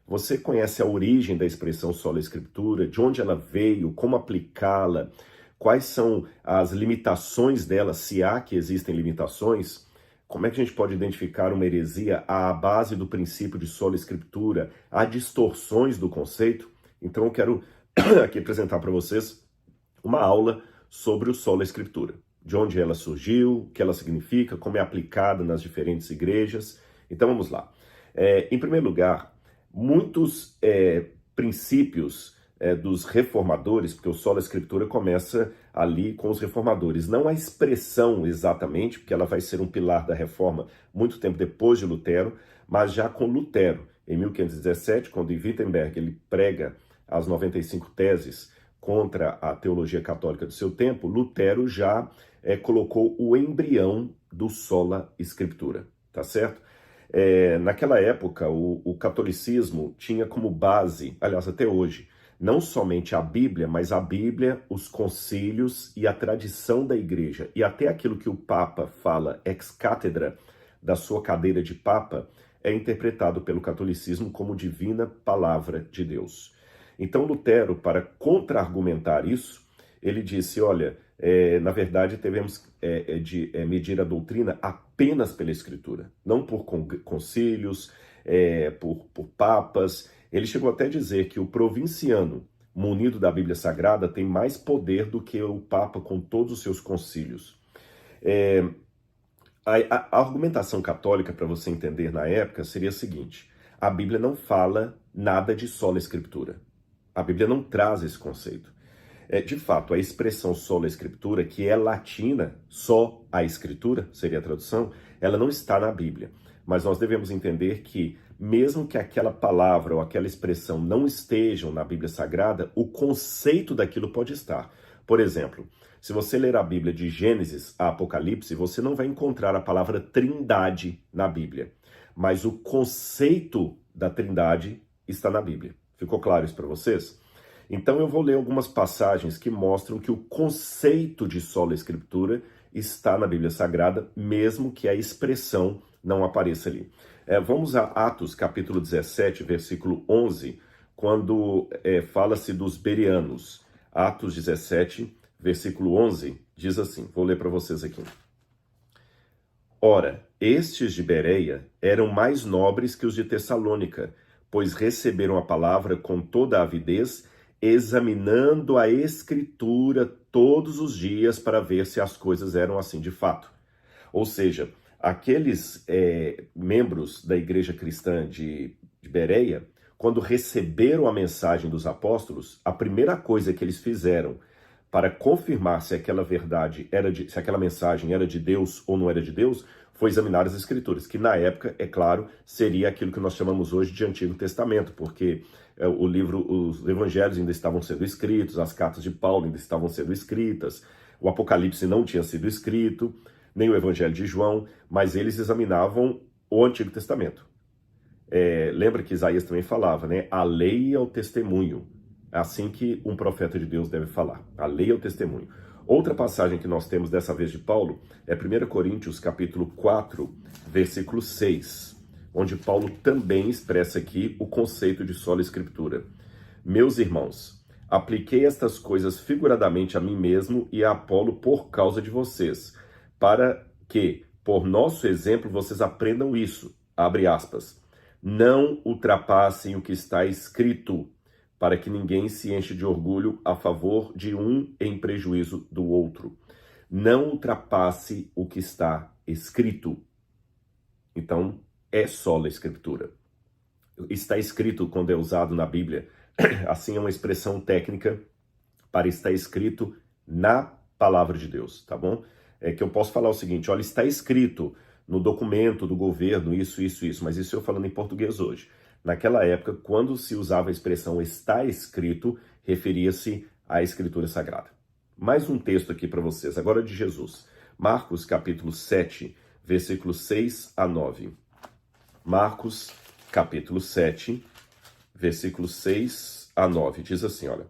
Você conhece a origem da expressão sola escritura, de onde ela veio, como aplicá-la, quais são as limitações dela, se há que existem limitações? Como é que a gente pode identificar uma heresia à base do princípio de sola escritura? Há distorções do conceito? Então eu quero aqui apresentar para vocês uma aula sobre o sola escritura, de onde ela surgiu, o que ela significa, como é aplicada nas diferentes igrejas. Então vamos lá. Em primeiro lugar, muitos princípios dos reformadores, porque o sola escritura começa ali com os reformadores, não a expressão exatamente, porque ela vai ser um pilar da reforma muito tempo depois de Lutero, mas já com Lutero, em 1517, quando em Wittenberg ele prega as 95 teses contra a teologia católica do seu tempo, Lutero já colocou o embrião do sola escritura, tá certo? Naquela época, o catolicismo tinha como base, aliás, até hoje, não somente a Bíblia, mas a Bíblia, os concílios e a tradição da igreja, e até aquilo que o Papa fala ex cátedra da sua cadeira de Papa, é interpretado pelo catolicismo como divina palavra de Deus. Então Lutero, para contra-argumentar isso, ele disse, olha, na verdade devemos de medir a doutrina apenas pela Escritura, não por concílios, por papas. Ele chegou até a dizer que o provinciano, munido da Bíblia Sagrada, tem mais poder do que o Papa com todos os seus concílios. A argumentação católica, para você entender na época, seria a seguinte: a Bíblia não fala nada de sola escritura. A Bíblia não traz esse conceito. De fato, a expressão sola escritura, que é latina, só a escritura, seria a tradução, ela não está na Bíblia. Mas nós devemos entender que, mesmo que aquela palavra ou aquela expressão não estejam na Bíblia Sagrada, o conceito daquilo pode estar. Por exemplo, se você ler a Bíblia de Gênesis a Apocalipse, você não vai encontrar a palavra trindade na Bíblia. Mas o conceito da trindade está na Bíblia. Ficou claro isso para vocês? Então eu vou ler algumas passagens que mostram que o conceito de sola escritura está na Bíblia Sagrada, mesmo que a expressão não apareça ali. Vamos a Atos capítulo 17, versículo 11, quando fala-se dos bereanos. Atos 17, versículo 11, diz assim, vou ler para vocês aqui. Ora, estes de Bereia eram mais nobres que os de Tessalônica, pois receberam a palavra com toda a avidez, examinando a Escritura todos os dias para ver se as coisas eram assim de fato. Ou seja, aqueles membros da igreja cristã de Bereia, quando receberam a mensagem dos apóstolos, a primeira coisa que eles fizeram para confirmar se aquela verdade se aquela mensagem era de Deus ou não era de Deus, foi examinar as Escrituras, que na época, é claro, seria aquilo que nós chamamos hoje de Antigo Testamento, porque os evangelhos ainda estavam sendo escritos, as cartas de Paulo ainda estavam sendo escritas, o Apocalipse não tinha sido escrito, nem o Evangelho de João, mas eles examinavam o Antigo Testamento. Lembra que Isaías também falava, né? A lei é o testemunho. É assim que um profeta de Deus deve falar. A lei é o testemunho. Outra passagem que nós temos dessa vez de Paulo é 1 Coríntios capítulo 4, versículo 6, onde Paulo também expressa aqui o conceito de sola escritura. Meus irmãos, apliquei estas coisas figuradamente a mim mesmo e a Apolo por causa de vocês, para que, por nosso exemplo, vocês aprendam isso. Abre aspas. Não ultrapassem o que está escrito, para que ninguém se enche de orgulho a favor de um em prejuízo do outro. Não ultrapasse o que está escrito. Então, é sola escritura. Está escrito, quando é usado na Bíblia, assim é uma expressão técnica para estar escrito na palavra de Deus, tá bom? É que eu posso falar o seguinte, olha, está escrito no documento do governo isso, mas isso eu falando em português hoje. Naquela época, quando se usava a expressão está escrito, referia-se à Escritura Sagrada. Mais um texto aqui para vocês, agora de Jesus. Marcos, capítulo 7, versículos 6 a 9. Marcos, capítulo 7, versículos 6 a 9. Diz assim, olha.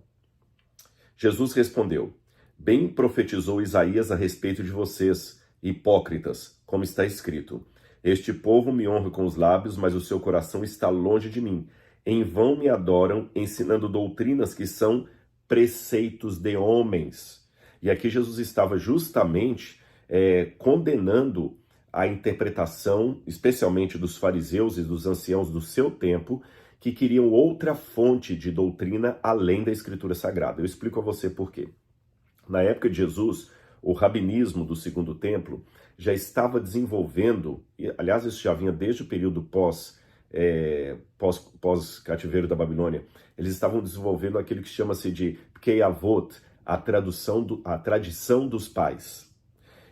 Jesus respondeu, bem profetizou Isaías a respeito de vocês, hipócritas, como está escrito. Este povo me honra com os lábios, mas o seu coração está longe de mim. Em vão me adoram, ensinando doutrinas que são preceitos de homens. E aqui Jesus estava justamente condenando a interpretação, especialmente dos fariseus e dos anciãos do seu tempo, que queriam outra fonte de doutrina além da Escritura Sagrada. Eu explico a você por quê. Na época de Jesus, o rabinismo do Segundo Templo já estava desenvolvendo, e, aliás, isso já vinha desde o período pós-cativeiro da Babilônia. Eles estavam desenvolvendo aquilo que chama-se de Pkei Avot, a tradição dos pais.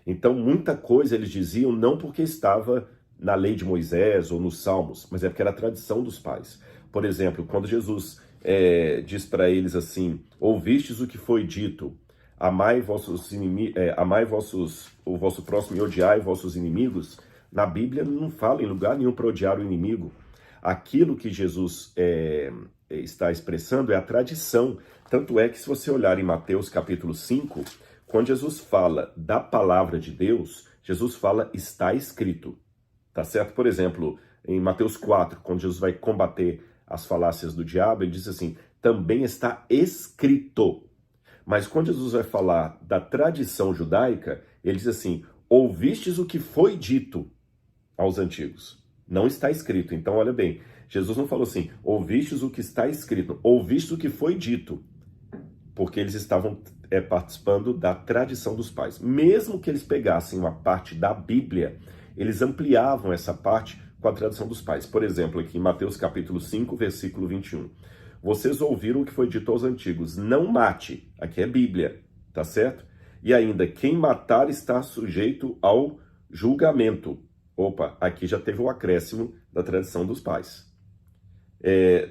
Então, muita coisa eles diziam não porque estava na lei de Moisés ou nos Salmos, mas é porque era a tradição dos pais. Por exemplo, quando Jesus diz para eles assim: ouvistes o que foi dito, amai vossos inimigos, o vosso próximo e odiai vossos inimigos. Na Bíblia não fala em lugar nenhum para odiar o inimigo. Aquilo que Jesus está expressando é a tradição. Tanto é que se você olhar em Mateus capítulo 5, quando Jesus fala da palavra de Deus, Jesus fala está escrito. Tá certo? Por exemplo, em Mateus 4, quando Jesus vai combater as falácias do diabo, ele diz assim, também está escrito. Mas quando Jesus vai falar da tradição judaica, ele diz assim, ouvistes o que foi dito aos antigos. Não está escrito. Então, olha bem, Jesus não falou assim, ouvistes o que está escrito, ouvistes o que foi dito. Porque eles estavam participando da tradição dos pais. Mesmo que eles pegassem uma parte da Bíblia, eles ampliavam essa parte com a tradição dos pais. Por exemplo, aqui em Mateus capítulo 5, versículo 21. Vocês ouviram o que foi dito aos antigos, não mate. Aqui é Bíblia, tá certo? E ainda, quem matar está sujeito ao julgamento. Opa, aqui já teve o acréscimo da tradição dos pais.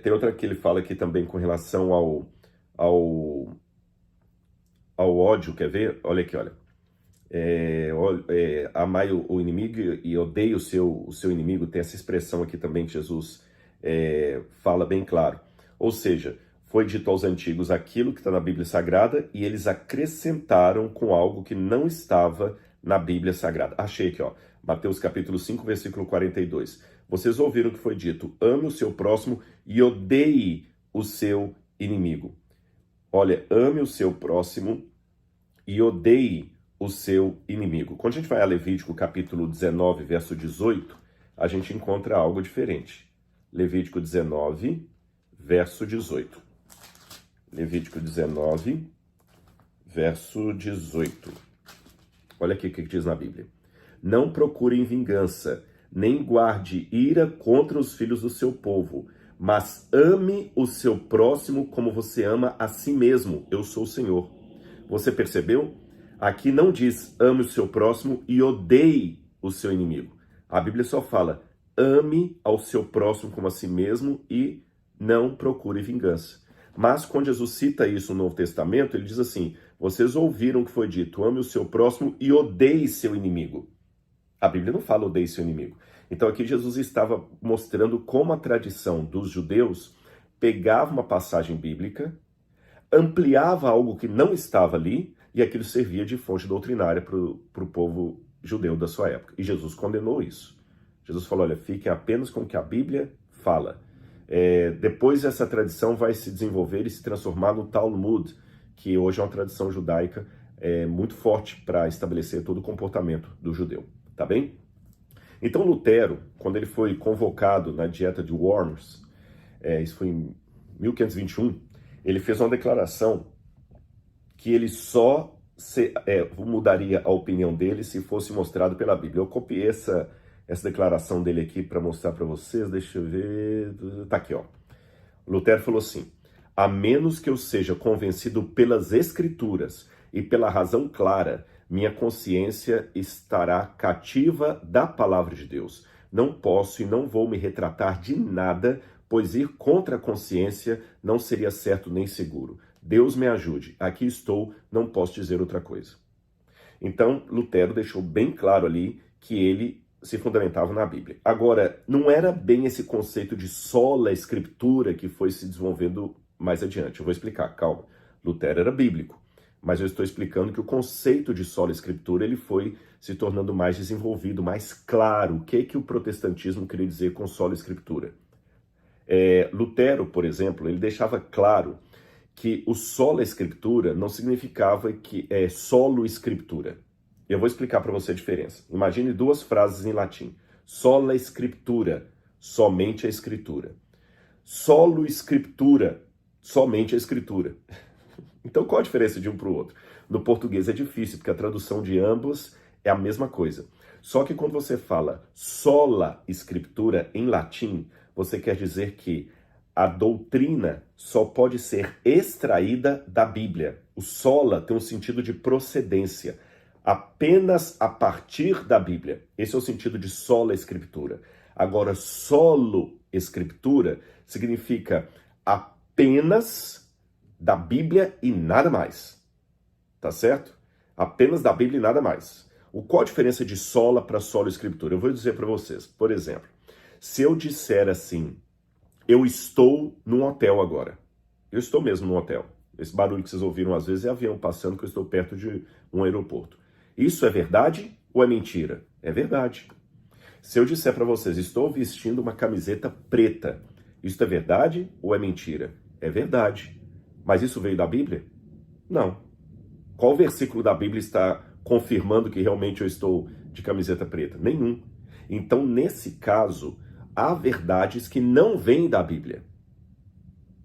Tem outra que ele fala aqui também com relação ao ódio, quer ver? Olha aqui, olha. Amai o inimigo e odeie o seu inimigo. Tem essa expressão aqui também que Jesus fala bem claro. Ou seja, foi dito aos antigos aquilo que está na Bíblia Sagrada e eles acrescentaram com algo que não estava na Bíblia Sagrada. Achei aqui, ó, Mateus capítulo 5, versículo 42. Vocês ouviram o que foi dito, ame o seu próximo e odeie o seu inimigo. Olha, ame o seu próximo e odeie o seu inimigo. Quando a gente vai a Levítico capítulo 19, verso 18, a gente encontra algo diferente. Levítico 19, verso 18. Levítico 19, verso 18. Olha aqui o que diz na Bíblia. Não procurem vingança, nem guarde ira contra os filhos do seu povo, mas ame o seu próximo como você ama a si mesmo. Eu sou o Senhor. Você percebeu? Aqui não diz ame o seu próximo e odeie o seu inimigo. A Bíblia só fala ame ao seu próximo como a si mesmo e não procure vingança. Mas quando Jesus cita isso no Novo Testamento, ele diz assim, vocês ouviram o que foi dito, ame o seu próximo e odeie seu inimigo. A Bíblia não fala odeie seu inimigo. Então aqui Jesus estava mostrando como a tradição dos judeus pegava uma passagem bíblica, ampliava algo que não estava ali e aquilo servia de fonte doutrinária para o povo judeu da sua época. E Jesus condenou isso. Jesus falou, olha, fiquem apenas com o que a Bíblia fala. Depois essa tradição vai se desenvolver e se transformar no Talmud, que hoje é uma tradição judaica muito forte para estabelecer todo o comportamento do judeu. Tá bem? Então Lutero, quando ele foi convocado na Dieta de Worms, isso foi em 1521, ele fez uma declaração que ele só mudaria a opinião dele se fosse mostrado pela Bíblia. Eu copiei essa declaração dele aqui para mostrar para vocês, deixa eu ver, tá aqui, ó. Lutero falou assim, a menos que eu seja convencido pelas Escrituras e pela razão clara, minha consciência estará cativa da palavra de Deus. Não posso e não vou me retratar de nada, pois ir contra a consciência não seria certo nem seguro. Deus me ajude. Aqui estou, não posso dizer outra coisa. Então, Lutero deixou bem claro ali que ele se fundamentava na Bíblia. Agora, não era bem esse conceito de sola escritura que foi se desenvolvendo mais adiante. Eu vou explicar, calma. Lutero era bíblico. Mas eu estou explicando que o conceito de sola escritura ele foi se tornando mais desenvolvido, mais claro. O que o protestantismo queria dizer com sola escritura? Lutero, por exemplo, ele deixava claro que o sola escritura não significava que é solo escritura. Eu vou explicar para você a diferença. Imagine duas frases em latim. Sola scriptura, somente a escritura. Solo escritura, somente a escritura. Então qual a diferença de um para o outro? No português é difícil, porque a tradução de ambos é a mesma coisa. Só que quando você fala sola escritura em latim, você quer dizer que a doutrina só pode ser extraída da Bíblia. O sola tem um sentido de procedência, apenas a partir da Bíblia. Esse é o sentido de sola escritura. Agora, solo escritura significa apenas da Bíblia e nada mais. Tá certo? Apenas da Bíblia e nada mais. Qual a diferença de sola para solo escritura? Eu vou dizer para vocês. Por exemplo, se eu disser assim, eu estou num hotel agora. Eu estou mesmo num hotel. Esse barulho que vocês ouviram às vezes é avião passando, que eu estou perto de um aeroporto. Isso é verdade ou é mentira? É verdade. Se eu disser para vocês, estou vestindo uma camiseta preta, isso é verdade ou é mentira? É verdade. Mas isso veio da Bíblia? Não. Qual versículo da Bíblia está confirmando que realmente eu estou de camiseta preta? Nenhum. Então, nesse caso, há verdades que não vêm da Bíblia.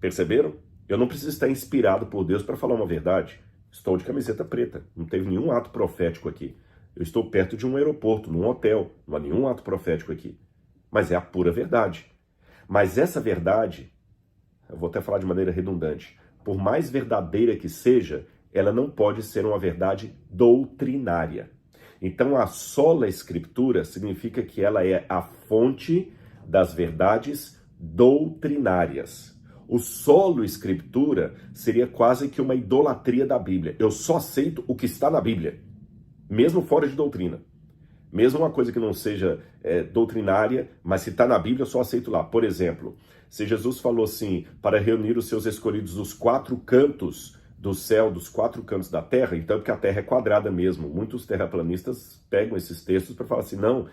Perceberam? Eu não preciso estar inspirado por Deus para falar uma verdade. Estou de camiseta preta. Não teve nenhum ato profético aqui. Eu estou perto de um aeroporto, num hotel. Não há nenhum ato profético aqui. Mas é a pura verdade. Mas essa verdade, eu vou até falar de maneira redundante, por mais verdadeira que seja, ela não pode ser uma verdade doutrinária. Então, a sola escritura significa que ela é a fonte das verdades doutrinárias. O solo escritura seria quase que uma idolatria da Bíblia. Eu só aceito o que está na Bíblia, mesmo fora de doutrina. Mesmo uma coisa que não seja doutrinária, mas se está na Bíblia, eu só aceito lá. Por exemplo, se Jesus falou assim, para reunir os seus escolhidos dos quatro cantos do céu, dos quatro cantos da terra, então é porque a terra é quadrada mesmo. Muitos terraplanistas pegam esses textos para falar assim, não,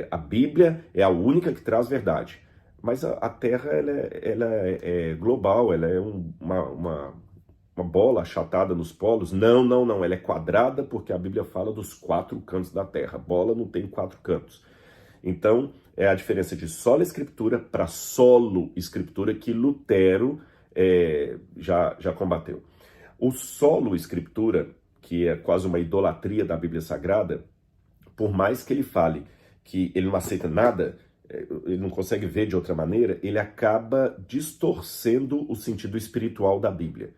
a Bíblia é a única que traz verdade. Mas a terra ela é global, ela é uma bola achatada nos polos. Não, ela é quadrada porque a Bíblia fala dos quatro cantos da terra. Bola não tem quatro cantos. Então, é a diferença de sola escritura para solo escritura que Lutero já combateu. O solo escritura, que é quase uma idolatria da Bíblia Sagrada, por mais que ele fale que ele não aceita nada, ele não consegue ver de outra maneira, ele acaba distorcendo o sentido espiritual da Bíblia.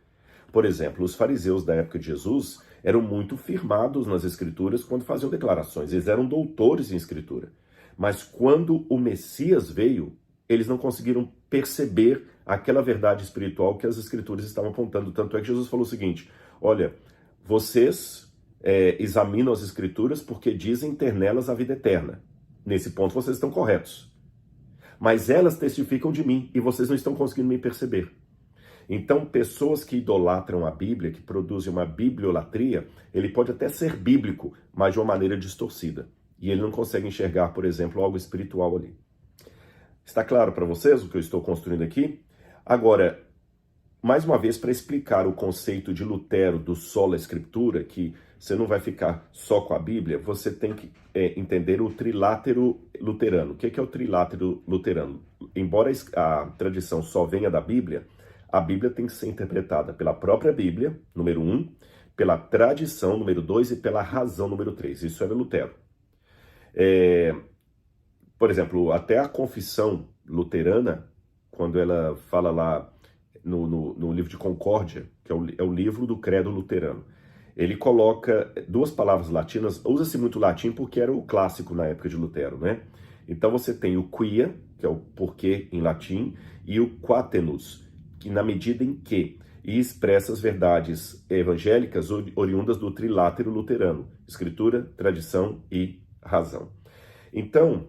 Por exemplo, os fariseus da época de Jesus eram muito firmados nas escrituras quando faziam declarações, eles eram doutores em escritura. Mas quando o Messias veio, eles não conseguiram perceber aquela verdade espiritual que as escrituras estavam apontando. Tanto é que Jesus falou o seguinte, olha, vocês examinam as escrituras porque dizem ter nelas a vida eterna. Nesse ponto vocês estão corretos. Mas elas testificam de mim e vocês não estão conseguindo me perceber. Então, pessoas que idolatram a Bíblia, que produzem uma bibliolatria, ele pode até ser bíblico, mas de uma maneira distorcida. E ele não consegue enxergar, por exemplo, algo espiritual ali. Está claro para vocês o que eu estou construindo aqui? Agora, mais uma vez, para explicar o conceito de Lutero do sola escritura, que você não vai ficar só com a Bíblia, você tem que entender o trilátero luterano. O que é o trilátero luterano? Embora a tradição só venha da Bíblia, a Bíblia tem que ser interpretada pela própria Bíblia, número 1, pela tradição, número 2, e pela razão, número 3. Isso era Lutero. Por exemplo, até a confissão luterana, quando ela fala lá no livro de Concórdia, que é o livro do credo luterano, ele coloca duas palavras latinas, usa-se muito latim porque era o clássico na época de Lutero, né? Então você tem o quia, que é o porquê em latim, e o quatenus, que na medida em que, e expressa as verdades evangélicas oriundas do trilátero luterano, escritura, tradição e razão. Então,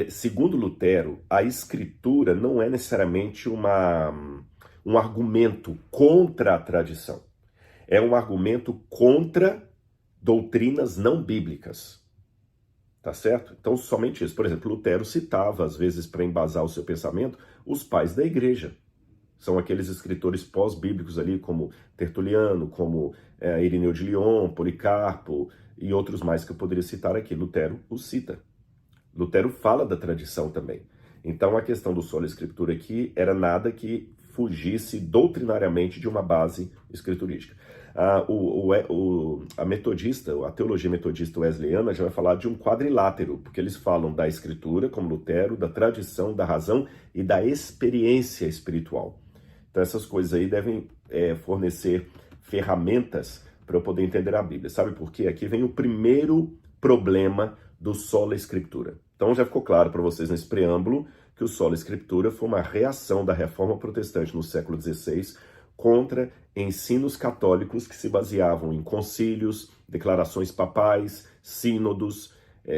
segundo Lutero, a escritura não é necessariamente um argumento contra a tradição. É um argumento contra doutrinas não bíblicas. tá certo? Então, somente isso. Por exemplo, Lutero citava, às vezes, para embasar o seu pensamento, os pais da igreja. São aqueles escritores pós-bíblicos ali, como Tertuliano, como Irineu de Lyon, Policarpo e outros mais que eu poderia citar aqui. Lutero os cita. Lutero fala da tradição também. Então, a questão do sola escritura aqui era nada que fugisse doutrinariamente de uma base escriturística. A metodista, a teologia metodista wesleyana já vai falar de um quadrilátero, porque eles falam da escritura, como Lutero, da tradição, da razão e da experiência espiritual. Então essas coisas aí devem fornecer ferramentas para eu poder entender a Bíblia. Sabe por quê? Aqui vem o primeiro problema do sola escritura. Então já ficou claro para vocês nesse preâmbulo que o sola escritura foi uma reação da Reforma Protestante no século XVI contra ensinos católicos que se baseavam em concílios, declarações papais, sínodos.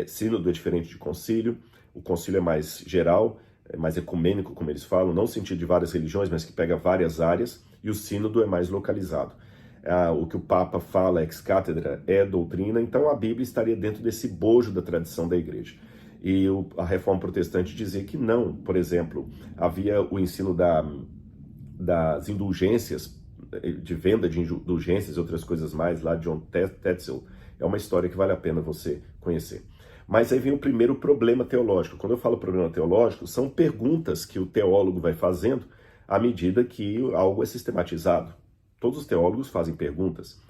Sínodo é diferente de concílio. O concílio é mais geral, é mais ecumênico, como eles falam, não no sentido de várias religiões, mas que pega várias áreas, e o sínodo é mais localizado. O que o Papa fala ex cátedra é doutrina, então a Bíblia estaria dentro desse bojo da tradição da igreja. E a Reforma Protestante dizia que não. Por exemplo, havia o ensino das indulgências, de venda de indulgências e outras coisas mais, lá de John Tetzel. É uma história que vale a pena você conhecer. Mas aí vem o primeiro problema teológico. Quando eu falo problema teológico, são perguntas que o teólogo vai fazendo à medida que algo é sistematizado. Todos os teólogos fazem perguntas.